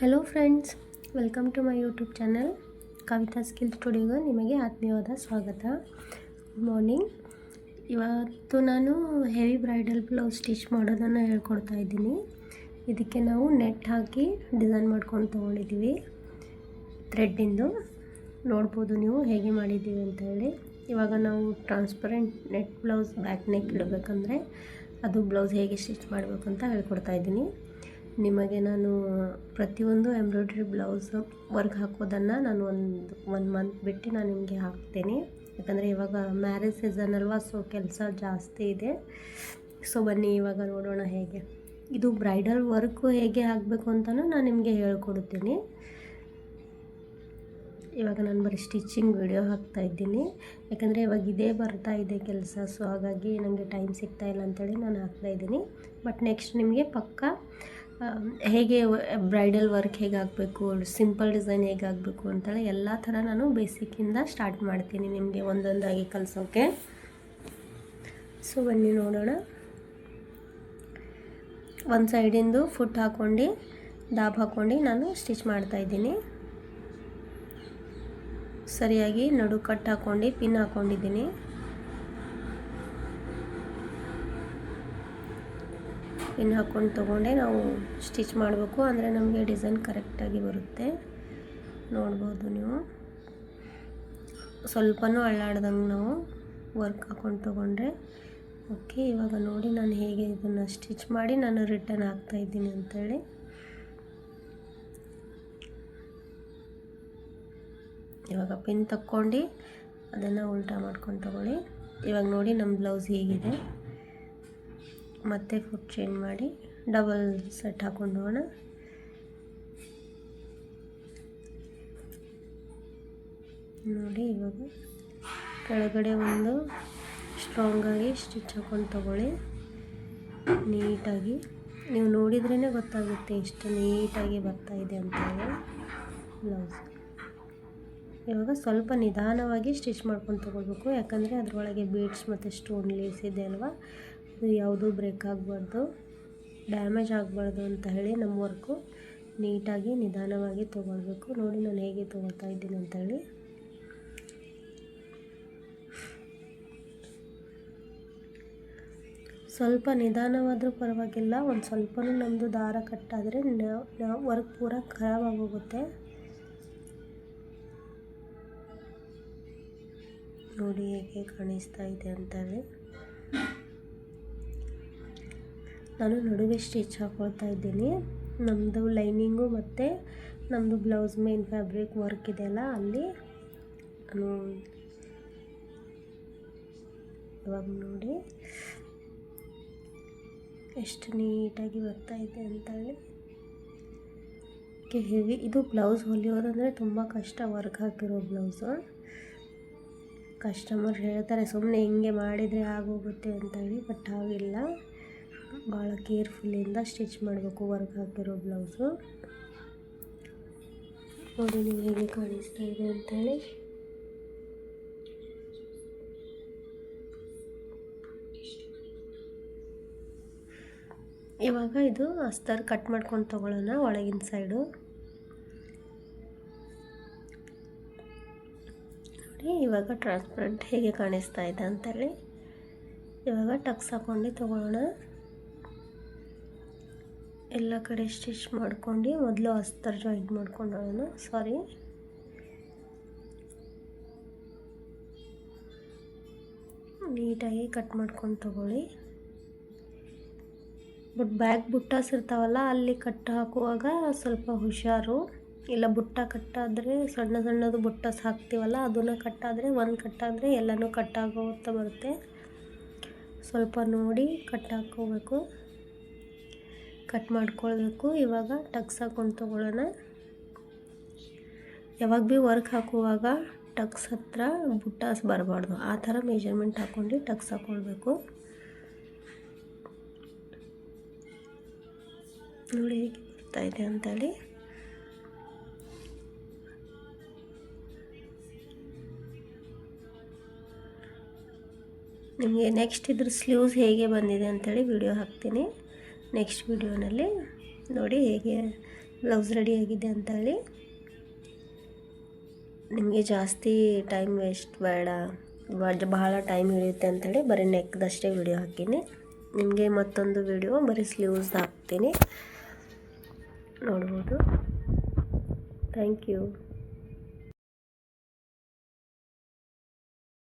Hello friends, welcome to my YouTube channel Kavita skill ಸ್ಟುಡಿಯೋಗೆ ನಿಮಗೆ ಆತ್ಮೀಯವಾದ ಸ್ವಾಗತ. Good morning. ಇವತ್ತು ನಾನು ಹೆವಿ ಬ್ರೈಡಲ್ ಬ್ಲೌಸ್ ಸ್ಟಿಚ್ ಮಾಡೋದನ್ನು ಹೇಳ್ಕೊಡ್ತಾ ಇದ್ದೀನಿ. ಇದಕ್ಕೆ ನಾವು ನೆಟ್ ಹಾಕಿ ಡಿಸೈನ್ ಮಾಡ್ಕೊಂಡು ತೊಗೊಂಡಿದ್ದೀವಿ. ಥ್ರೆಡ್ಡಿಂದು ನೋಡ್ಬೋದು ನೀವು ಹೇಗೆ ಮಾಡಿದ್ದೀವಿ ಅಂತ ಹೇಳಿ. ಇವಾಗ ನಾವು transparent net blouse back neck ಇಡಬೇಕಂದ್ರೆ ಅದು ಬ್ಲೌಸ್ ಹೇಗೆ ಸ್ಟಿಚ್ ಮಾಡಬೇಕು ಅಂತ ಹೇಳ್ಕೊಡ್ತಾ ಇದ್ದೀನಿ. ನಿಮಗೆ ನಾನು ಪ್ರತಿಯೊಂದು ಎಂಬ್ರಾಯ್ಡ್ರಿ ಬ್ಲೌಸ್ ವರ್ಕ್ ಹಾಕೋದನ್ನು ನಾನು ಒಂದು ಮಂತ್ ಬಿಟ್ಟು ನಾನು ನಿಮಗೆ ಹಾಕ್ತೀನಿ. ಯಾಕಂದರೆ ಇವಾಗ ಮ್ಯಾರೇಜ್ ಸೀಸನ್ ಅಲ್ವಾ, ಸೊ ಕೆಲಸ ಜಾಸ್ತಿ ಇದೆ. ಸೊ ಬನ್ನಿ ಇವಾಗ ನೋಡೋಣ ಹೇಗೆ ಇದು ಬ್ರೈಡಲ್ ವರ್ಕು ಹೇಗೆ ಹಾಕಬೇಕು ಅಂತಲೂ ನಾನು ನಿಮಗೆ ಹೇಳ್ಕೊಡ್ತೀನಿ. ಇವಾಗ ನಾನು ಬರೀ ಸ್ಟಿಚಿಂಗ್ ವಿಡಿಯೋ ಹಾಕ್ತಾಯಿದ್ದೀನಿ, ಯಾಕಂದರೆ ಇವಾಗ ಇದೇ ಬರ್ತಾ ಇದೆ ಕೆಲಸ. ಸೊ ಹಾಗಾಗಿ ನನಗೆ ಟೈಮ್ ಸಿಗ್ತಾಯಿಲ್ಲ ಅಂಥೇಳಿ ನಾನು ಹಾಕ್ತಾಯಿದ್ದೀನಿ. ಬಟ್ ನೆಕ್ಸ್ಟ್ ನಿಮಗೆ ಪಕ್ಕಾ ಹೇಗೆ ಬ್ರೈಡಲ್ ವರ್ಕ್ ಹೇಗೆ ಆಗಬೇಕು, ಸಿಂಪಲ್ ಡಿಸೈನ್ ಹೇಗೆ ಆಗಬೇಕು ಅಂತೇಳಿ ಎಲ್ಲ ಥರ ನಾನು ಬೇಸಿಕ್ಕಿಂದ ಸ್ಟಾರ್ಟ್ ಮಾಡ್ತೀನಿ ನಿಮಗೆ ಒಂದೊಂದಾಗಿ ಕಲಿಸೋಕ್ಕೆ. ಸೊ ಬನ್ನಿ ನೋಡೋಣ. ಒಂದು ಸೈಡಿಂದು ಫುಟ್ ಹಾಕ್ಕೊಂಡು ದಾಬ್ ಹಾಕ್ಕೊಂಡು ನಾನು ಸ್ಟಿಚ್ ಮಾಡ್ತಾಯಿದ್ದೀನಿ. ಸರಿಯಾಗಿ ನಡು ಕಟ್ ಹಾಕ್ಕೊಂಡು ಪಿನ್ ಹಾಕ್ಕೊಂಡಿದ್ದೀನಿ. ಪಿನ್ ಹಾಕ್ಕೊಂಡು ತೊಗೊಂಡೆ ನಾವು ಸ್ಟಿಚ್ ಮಾಡಬೇಕು, ಅಂದರೆ ನಮಗೆ ಡಿಸೈನ್ ಕರೆಕ್ಟಾಗಿ ಬರುತ್ತೆ. ನೋಡ್ಬೋದು ನೀವು, ಸ್ವಲ್ಪನೂ ಅಳ್ಳಾಡ್ದಂಗೆ ನಾವು ವರ್ಕ್ ಹಾಕ್ಕೊಂಡು ತೊಗೊಂಡ್ರೆ ಓಕೆ. ಇವಾಗ ನೋಡಿ ನಾನು ಹೇಗೆ ಇದನ್ನು ಸ್ಟಿಚ್ ಮಾಡಿ ನಾನು ರಿಟರ್ನ್ ಹಾಕ್ತಾಯಿದ್ದೀನಿ ಅಂಥೇಳಿ. ಇವಾಗ ಪಿನ್ ತಕ್ಕೊಂಡು ಅದನ್ನು ಉಲ್ಟಾ ಮಾಡ್ಕೊಂಡು ತೊಗೊಳ್ಳಿ. ಇವಾಗ ನೋಡಿ ನಮ್ಮ ಬ್ಲೌಸ್ ಹೀಗಿದೆ. ಮತ್ತೆ ಫುಟ್ ಚೇಂಜ್ ಮಾಡಿ ಡಬಲ್ ಸೆಟ್ ಹಾಕ್ಕೊಂಡು ಹೋಗೋಣ. ನೋಡಿ ಇವಾಗ ಕೆಳಗಡೆ ಒಂದು ಸ್ಟ್ರಾಂಗಾಗಿ ಸ್ಟಿಚ್ ಹಾಕ್ಕೊಂಡು ತೊಗೊಳ್ಳಿ ನೀಟಾಗಿ. ನೀವು ನೋಡಿದ್ರೇ ಗೊತ್ತಾಗುತ್ತೆ ಎಷ್ಟು ನೀಟಾಗಿ ಬರ್ತಾಯಿದೆ ಅಂತೇಳಿ ಬ್ಲೌಸ್. ಇವಾಗ ಸ್ವಲ್ಪ ನಿಧಾನವಾಗಿ ಸ್ಟಿಚ್ ಮಾಡ್ಕೊಂಡು ತೊಗೊಳ್ಬೇಕು, ಯಾಕಂದರೆ ಅದರೊಳಗೆ ಬೀಡ್ಸ್ ಮತ್ತು ಸ್ಟೋನ್ ಲೇಸ್ ಇದೆ ಅಲ್ವಾ, ಅದು ಯಾವುದೂ ಬ್ರೇಕ್ ಆಗಬಾರ್ದು, ಡ್ಯಾಮೇಜ್ ಆಗಬಾರ್ದು ಅಂತ ಹೇಳಿ ನಮ್ಮ ವರ್ಕು ನೀಟಾಗಿ ನಿಧಾನವಾಗಿ ತೊಗೊಳ್ಬೇಕು. ನೋಡಿ ನಾನು ಹೇಗೆ ತೊಗೊಳ್ತಾ ಇದ್ದೀನಿ ಅಂತೇಳಿ. ಸ್ವಲ್ಪ ನಿಧಾನವಾದರೂ ಪರವಾಗಿಲ್ಲ, ಒಂದು ಸ್ವಲ್ಪನೂ ನಮ್ಮದು ದಾರ ಕಟ್ಟಾದರೆ ವರ್ಕ್ ಪೂರ ಖರಾಬ್ ಆಗೋಗುತ್ತೆ. ನೋಡಿ ಹೇಗೆ ಕಾಣಿಸ್ತಾ ಇದೆ ಅಂತೇಳಿ. ನಾನು ನಡುವೆ ಸ್ಟಿಚ್ ಹಾಕ್ಕೊಳ್ತಾ ಇದ್ದೀನಿ. ನಮ್ಮದು ಲೈನಿಂಗು ಮತ್ತು ನಮ್ಮದು ಬ್ಲೌಸ್ ಮೇನ್ ಫ್ಯಾಬ್ರಿಕ್ ವರ್ಕ್ ಇದೆಯಲ್ಲ ಅಲ್ಲಿ ಇವಾಗ ನೋಡಿ ಎಷ್ಟು ನೀಟಾಗಿ ಬರ್ತಾಯಿದೆ ಅಂತೇಳಿ. ಹೆವಿ ಇದು ಬ್ಲೌಸ್ ಹೊಲಿಯೋದಂದರೆ ತುಂಬ ಕಷ್ಟ, ವರ್ಕ್ ಹಾಕಿರೋ ಬ್ಲೌಸು. ಕಸ್ಟಮರ್ ಹೇಳ್ತಾರೆ ಸುಮ್ಮನೆ ಹಿಂಗೆ ಮಾಡಿದರೆ ಆಗೋಗುತ್ತೆ ಅಂತೇಳಿ, ಬಟ್ ಹಾಗಿಲ್ಲ, ಭಾಳ ಕೇರ್ಫುಲ್ಲಿಂದ ಸ್ಟಿಚ್ ಮಾಡಬೇಕು ವರ್ಕ್ ಹಾಕಿರೋ ಬ್ಲೌಸು. ನೋಡಿ ನೀವು ಹೇಗೆ ಕಾಣಿಸ್ತಾ ಇದೆ ಅಂತೇಳಿ. ಇವಾಗ ಇದು ಅಸ್ತರ್ ಕಟ್ ಮಾಡ್ಕೊಂಡು ತೊಗೊಳ್ಳೋಣ ಒಳಗಿನ ಸೈಡು. ನೋಡಿ ಇವಾಗ ಟ್ರಾನ್ಸ್ಪರೆಂಟ್ ಹೇಗೆ ಕಾಣಿಸ್ತಾ ಇದೆ ಅಂತೇಳಿ. ಇವಾಗ ಟಕ್ಸ್ ಹಾಕ್ಕೊಂಡು ತೊಗೊಳ್ಳೋಣ. ಎಲ್ಲ ಕಡೆ ಸ್ಟಿಚ್ ಮಾಡ್ಕೊಂಡು ಮೊದಲು ಅಸ್ತರ್ ಜಾಯಿಂಟ್ ಮಾಡ್ಕೊಳ್ಳೋಣ. ನೀಟಾಗಿ ಕಟ್ ಮಾಡ್ಕೊಂಡು ತೊಗೊಳ್ಳಿ. ಬಟ್ ಬ್ಯಾಕ್ ಬುಟ್ಟಾಸ್ ಇರ್ತಾವಲ್ಲ, ಅಲ್ಲಿ ಕಟ್ ಹಾಕುವಾಗ ಸ್ವಲ್ಪ ಹುಷಾರು. ಇಲ್ಲ ಬುಟ್ಟ ಕಟ್ಟಾದರೆ ಸಣ್ಣ ಸಣ್ಣದು ಬುಟ್ಟಾಸ್ ಹಾಕ್ತೀವಲ್ಲ, ಅದನ್ನು ಕಟ್ಟಾದರೆ ಒಂದು ಕಟ್ಟಾದರೆ ಎಲ್ಲನೂ ಕಟ್ಟಾಗೋಗ್ತಾ ಬರುತ್ತೆ. ಸ್ವಲ್ಪ ನೋಡಿ ಕಟ್ ಹಾಕ್ಕೋಬೇಕು, ಕಟ್ ಮಾಡ್ಕೊಳ್ಬೇಕು. ಇವಾಗ ಟಕ್ಸ್ ಹಾಕ್ಕೊಂಡು ತೊಗೊಳ್ಳೋಣ. ಯಾವಾಗ ಭೀ ವರ್ಕ್ ಹಾಕುವಾಗ ಟಕ್ಸ್ ಹತ್ರ ಬುಟ್ಟಾಸ್ ಬರಬಾರ್ದು, ಆ ಥರ ಮೆಜರ್ಮೆಂಟ್ ಹಾಕ್ಕೊಂಡು ಟಕ್ಸ್ ಹಾಕ್ಕೊಳ್ಬೇಕು. ನೋಡಿ ಹೇಗೆ ಬರ್ತಾಯಿದೆ ಅಂತೇಳಿ. ನಿಮಗೆ ನೆಕ್ಸ್ಟ್ ಇದ್ರ ಸ್ಲೀವ್ಸ್ ಹೇಗೆ ಬಂದಿದೆ ಅಂತೇಳಿ ವಿಡಿಯೋ ಹಾಕ್ತೀನಿ ನೆಕ್ಸ್ಟ್ ವಿಡಿಯೋನಲ್ಲಿ. ನೋಡಿ ಹೇಗೆ ಬ್ಲೌಸ್ ರೆಡಿ ಆಗಿದೆ ಅಂತೇಳಿ. ನಿಮಗೆ ಜಾಸ್ತಿ ಟೈಮ್ ವೇಸ್ಟ್ ಬೇಡ, ಬಹಳ ಟೈಮ್ ಹಿಡಿಯುತ್ತೆ ಅಂಥೇಳಿ ಬರೀ ನೆಕ್ದಷ್ಟೇ ವಿಡಿಯೋ ಹಾಕೀನಿ. ನಿಮಗೆ ಮತ್ತೊಂದು ವಿಡಿಯೋ ಬರೀ ಸ್ಲೀವ್ಸ್ ಹಾಕ್ತೀನಿ, ನೋಡ್ಬೋದು. Thank you.